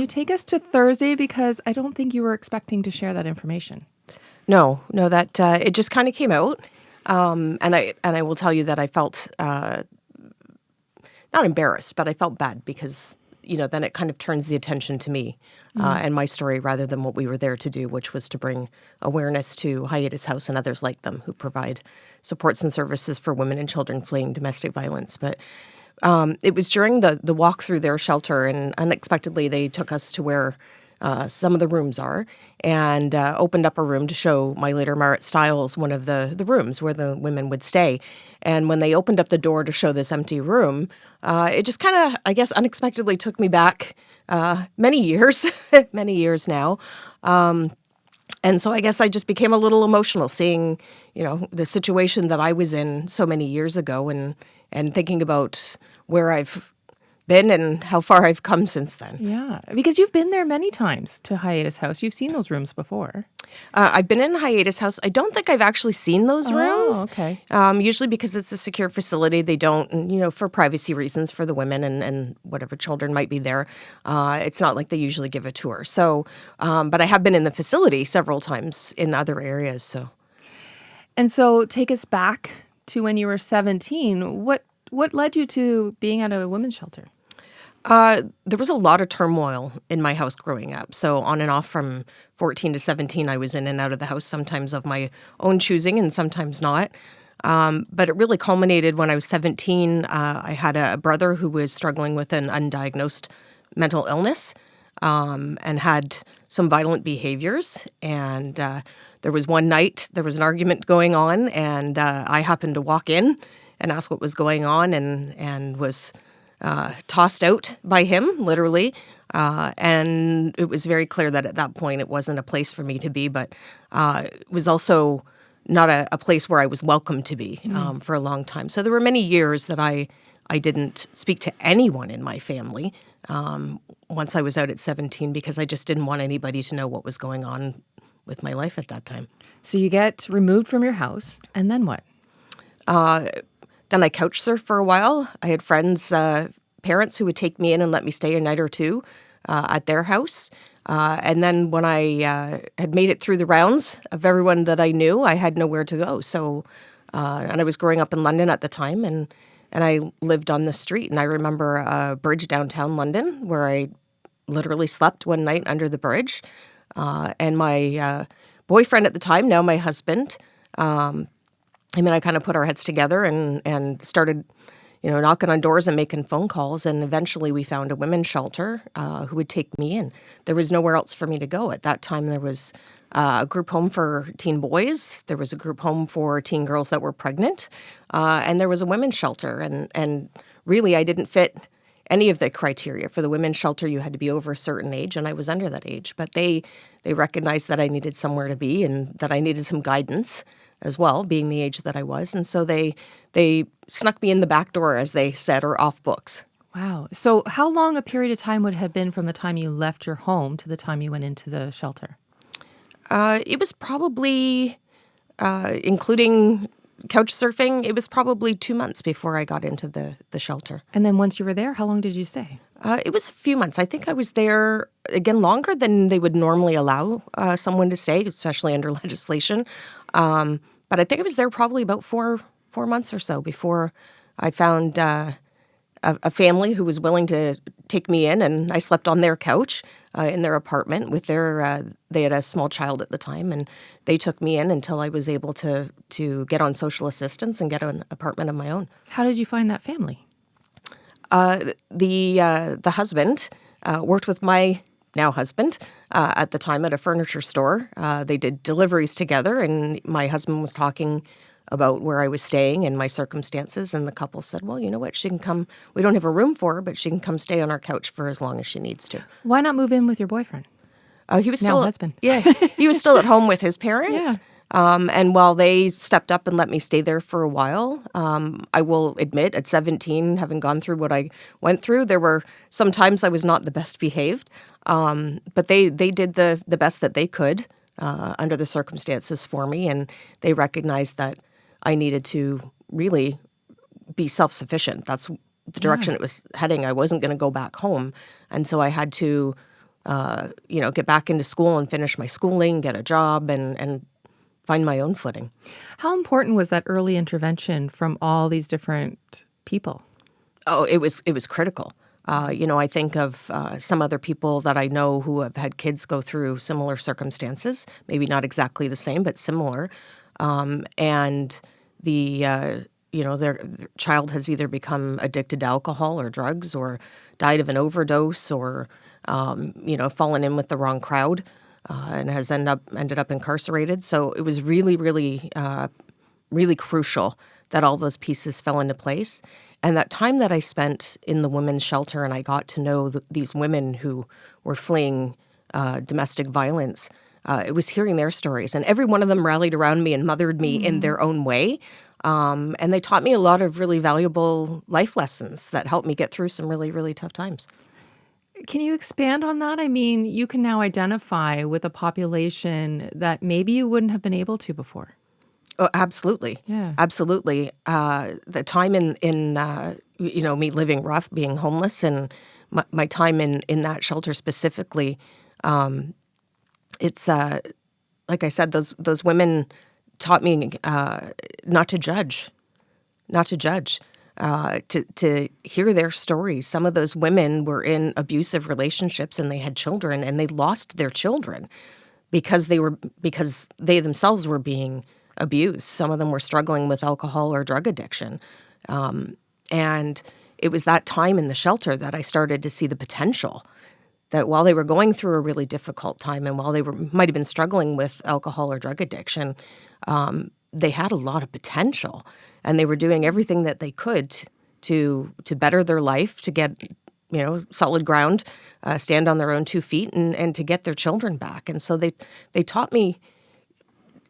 You take us to Thursday because I don't think you were expecting to share that information. No, that it just kind of came out, and I will tell you that I felt not embarrassed, but I felt bad because then it kind of turns the attention to me and my story rather than what we were there to do, which was to bring awareness to Hiatus House and others like them who provide supports and services for women and children fleeing domestic violence. But it was during the walk through their shelter, and unexpectedly they took us to where some of the rooms are, and opened up a room to show my leader, Marit Stiles, one of the rooms where the women would stay. And when they opened up the door to show this empty room, it just kind of, I guess, unexpectedly took me back many years, many years now. And so I guess I just became a little emotional seeing, the situation that I was in so many years ago and thinking about where I've been and how far I've come since then. Yeah, because you've been there many times to Hiatus House. You've seen those rooms before. I've been in Hiatus House. I don't think I've actually seen those rooms. Oh, okay. Usually because it's a secure facility, they don't, for privacy reasons for the women and whatever children might be there. It's not like they usually give a tour. So, but I have been in the facility several times in other areas. So, and so take us back to when you were 17. What led you to being at a women's shelter? There was a lot of turmoil in my house growing up. So on and off from 14 to 17, I was in and out of the house, sometimes of my own choosing and sometimes not. But it really culminated when I was 17. I had a brother who was struggling with an undiagnosed mental illness and had some violent behaviors. And there was one night, there was an argument going on, and I happened to walk in and ask what was going on and was tossed out by him, literally. And it was very clear that at that point it wasn't a place for me to be, but it was also not a place where I was welcome to be for a long time. So there were many years that I didn't speak to anyone in my family once I was out at 17 because I just didn't want anybody to know what was going on with my life at that time. So you get removed from your house, and then what? Then I couch surfed for a while. I had friends, parents who would take me in and let me stay a night or two at their house. And then when I had made it through the rounds of everyone that I knew, I had nowhere to go. So, and I was growing up in London at the time, and I lived on the street. And I remember a bridge downtown London where I literally slept one night under the bridge. And my boyfriend at the time, now my husband, I kind of put our heads together and started, knocking on doors and making phone calls. And eventually we found a women's shelter who would take me in. There was nowhere else for me to go. At that time, there was a group home for teen boys. There was a group home for teen girls that were pregnant. And there was a women's shelter. And really, I didn't fit any of the criteria. For the women's shelter, you had to be over a certain age, and I was under that age. But they recognized that I needed somewhere to be and that I needed some guidance as well, being the age that I was. And so they snuck me in the back door, as they said, or off books. Wow. So how long a period of time would it have been from the time you left your home to the time you went into the shelter? It was probably, including couch surfing, it was probably 2 months before I got into the shelter. And then once you were there, how long did you stay? It was a few months. I think I was there, again, longer than they would normally allow someone to stay, especially under legislation. But I think I was there probably about four months or so before I found a family who was willing to take me in, and I slept on their couch in their apartment with they had a small child at the time, and they took me in until I was able to get on social assistance and get an apartment of my own. How did you find that family? The husband worked with my now husband at the time at a furniture store. They did deliveries together, and my husband was talking about where I was staying and my circumstances, and the couple said, well, you know what, she can come. We don't have a room for her, but she can come stay on our couch for as long as she needs to. Why not move in with your boyfriend? He was still now husband. Yeah, he was still at home with his parents. Yeah. And while they stepped up and let me stay there for a while, I will admit, at 17, having gone through what I went through, there were some times I was not the best behaved. But they did the best that they could under the circumstances for me, and they recognized that I needed to really be self-sufficient. That's the direction it was heading. I wasn't going to go back home, and so I had to get back into school and finish my schooling, get a job, and find my own footing. How important was that early intervention from all these different people? Oh, it was critical. I think of some other people that I know who have had kids go through similar circumstances, maybe not exactly the same, but similar. And their child has either become addicted to alcohol or drugs, or died of an overdose, or fallen in with the wrong crowd, and has ended up incarcerated. So it was really, really, really crucial that all those pieces fell into place. And that time that I spent in the women's shelter, and I got to know these women who were fleeing domestic violence, it was hearing their stories. And every one of them rallied around me and mothered me in their own way. And they taught me a lot of really valuable life lessons that helped me get through some really, really tough times. Can you expand on that? I mean, you can now identify with a population that maybe you wouldn't have been able to before. Oh, absolutely. Yeah. Absolutely. The time in me living rough, being homeless, and my time in that shelter specifically, it's like I said, those women taught me not to judge, to hear their stories. Some of those women were in abusive relationships and they had children, and they lost their children because they themselves were being abused. Some of them were struggling with alcohol or drug addiction. And it was that time in the shelter that I started to see the potential that while they were going through a really difficult time, and while they might have been struggling with alcohol or drug addiction, they had a lot of potential, and they were doing everything that they could to better their life, to get solid ground, stand on their own 2 feet, and to get their children back. And so they taught me,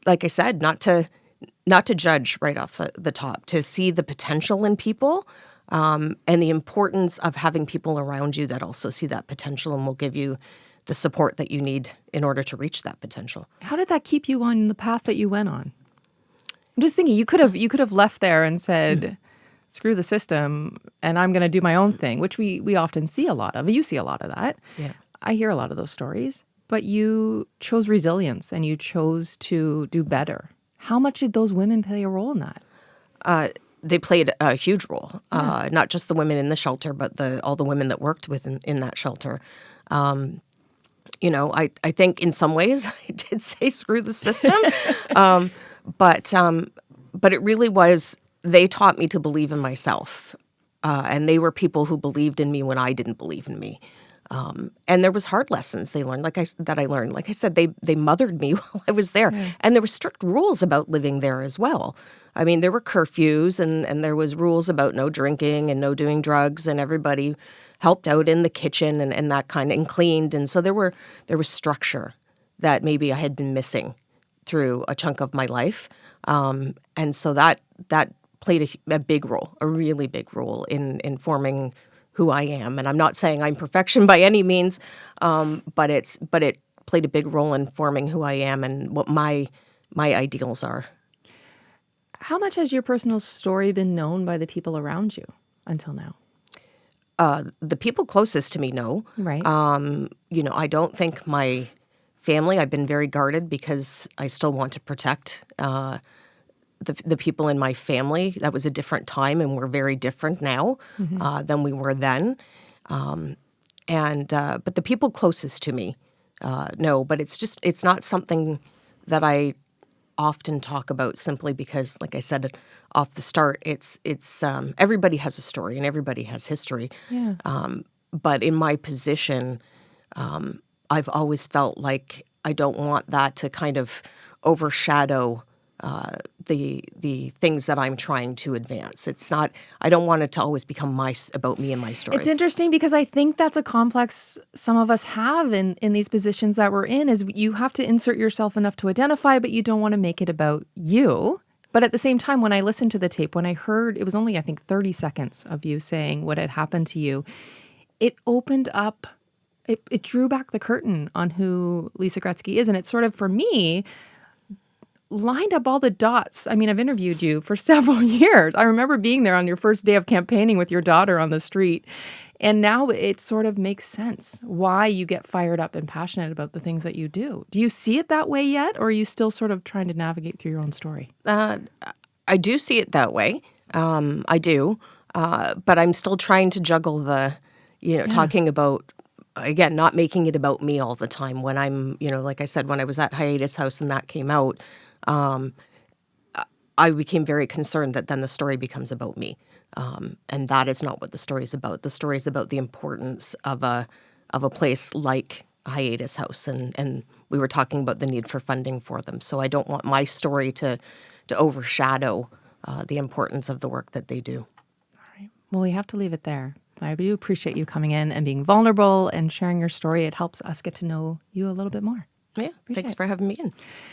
like I said, not to judge right off the top, to see the potential in people, and the importance of having people around you that also see that potential and will give you the support that you need in order to reach that potential. How did that keep you on the path that you went on? I'm just thinking you could have left there and said, screw the system, and I'm going to do my own thing, which we often see a lot of. You see a lot of that. Yeah. I hear a lot of those stories. But you chose resilience and you chose to do better. How much did those women play a role in that? They played a huge role, not just the women in the shelter, but all the women that worked in that shelter. I think in some ways I did say screw the system, but it really was, they taught me to believe in myself, and they were people who believed in me when I didn't believe in me. And there was hard lessons they learned, that I learned. Like I said, they mothered me while I was there. Yeah. And there were strict rules about living there as well. I mean, there were curfews, and there was rules about no drinking and no doing drugs, and everybody helped out in the kitchen and that kind of, and cleaned. And so there was structure that maybe I had been missing through a chunk of my life. And so that played a big role, a really big role in forming who I am. And I'm not saying I'm perfection by any means, but it played a big role in forming who I am and what my ideals are. How much has your personal story been known by the people around you until now? The people closest to me know. Right. I don't think my family, I've been very guarded because I still want to protect the people in my family. That was a different time, and we're very different now than we were then. But the people closest to me know. But it's not something that I often talk about, simply because, like I said off the start, it's everybody has a story and everybody has history. Yeah. But in my position, I've always felt like I don't want that to kind of overshadow the things that I'm trying to advance. It's not. I don't want it to always become about me and my story. It's interesting because I think that's a complex some of us have in these positions that we're in. Is you have to insert yourself enough to identify, but you don't want to make it about you. But at the same time, when I listened to the tape, when I heard, it was only, I think, 30 seconds of you saying what had happened to you, it opened up, it drew back the curtain on who Lisa Gretzky is. And it sort of, for me, lined up all the dots. I mean, I've interviewed you for several years. I remember being there on your first day of campaigning with your daughter on the street. And now it sort of makes sense why you get fired up and passionate about the things that you do. Do you see it that way yet, or are you still sort of trying to navigate through your own story? I do see it that way. I do. But I'm still trying to juggle Yeah. talking about, again, not making it about me all the time. When I'm, like I said, when I was at Hiatus House and that came out, I became very concerned that then the story becomes about me. And that is not what the story is about. The story is about the importance of a place like Hiatus House. And we were talking about the need for funding for them. So I don't want my story to overshadow the importance of the work that they do. All right. Well, we have to leave it there. I do appreciate you coming in and being vulnerable and sharing your story. It helps us get to know you a little bit more. Yeah, thanks for having me in.